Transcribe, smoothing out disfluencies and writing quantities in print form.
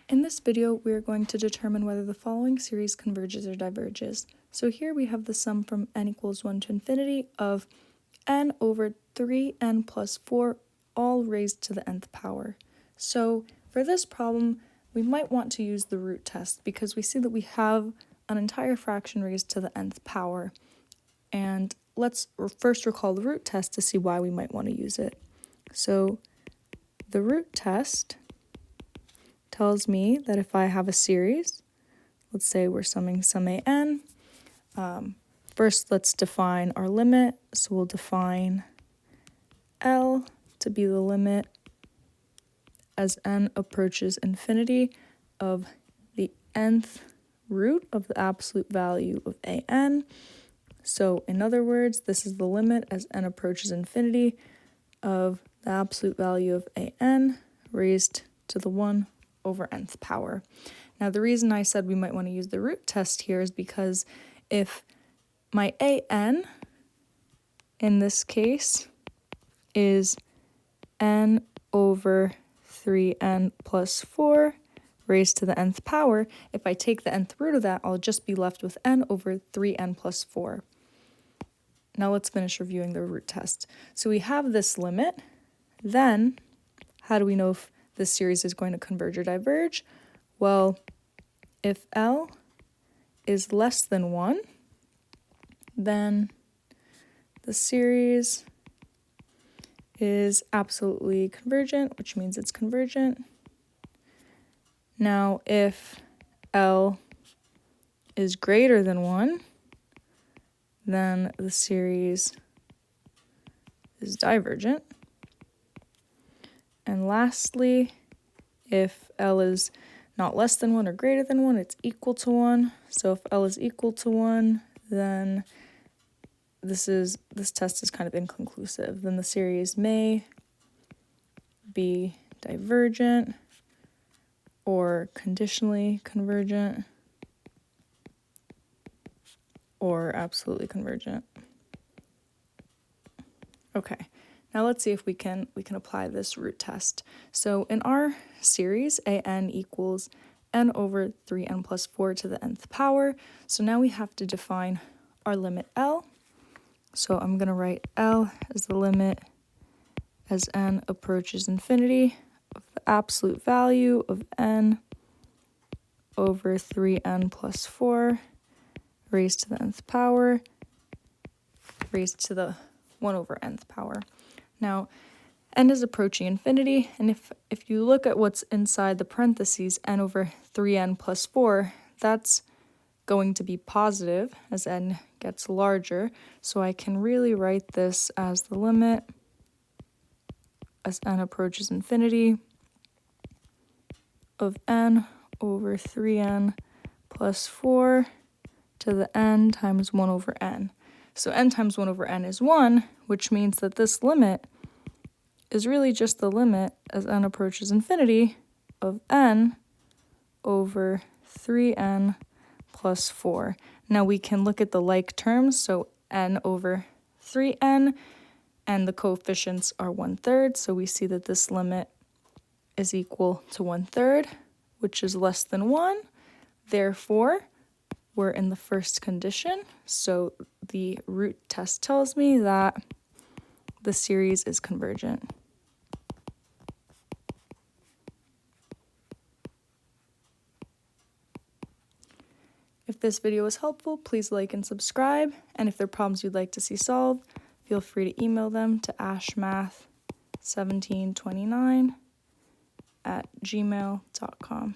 In this video, we are going to determine whether the following series converges or diverges. So here we have the sum from n equals 1 to infinity of n over 3n plus 4, all raised to the nth power. So for this problem, we might want to use the root test because we see that we have an entire fraction raised to the nth power. And let's first recall the root test to see why we might want to use it. So the root test tells me that if I have a series, let's say we're summing some an, first let's define our limit. So we'll define L to be the limit as n approaches infinity of the nth root of the absolute value of an. So in other words, this is the limit as n approaches infinity of the absolute value of an raised to the 1 over nth power. Now the reason I said we might want to use the root test here is because if my an in this case is n over 3n plus 4 raised to the nth power, if I take the nth root of that, I'll just be left with n over 3n plus 4. Now let's finish reviewing the root test. So we have this limit. Then, how do we know if this series is going to converge or diverge? Well, if L is less than 1, then the series is absolutely convergent, which means it's convergent. Now, if L is greater than 1, then the series is divergent. And lastly, if L is not less than 1 or greater than 1, it's equal to 1. So if L is equal to 1, then this test is kind of inconclusive. Then the series may be divergent or conditionally convergent or absolutely convergent. Okay. Now let's see if we can apply this root test. So in our series, an equals n over 3n plus 4 to the nth power. So now we have to define our limit L. So I'm going to write L as the limit as n approaches infinity of the absolute value of n over 3n plus 4 raised to the nth power raised to the 1 over nth power. Now, n is approaching infinity, and if you look at what's inside the parentheses, n over 3n plus 4, that's going to be positive as n gets larger, so I can really write this as the limit as n approaches infinity of n over 3n plus 4 to the n times 1 over n. So n times 1 over n is 1, which means that this limit is really just the limit as n approaches infinity of n over 3n plus 4. Now we can look at the like terms, so n over 3n, and the coefficients are 1/3, so we see that this limit is equal to 1/3, which is less than 1. Therefore, we're in the first condition, so the root test tells me that the series is convergent. If this video was helpful, please like and subscribe, and if there are problems you'd like to see solved, feel free to email them to ashmath1729@gmail.com.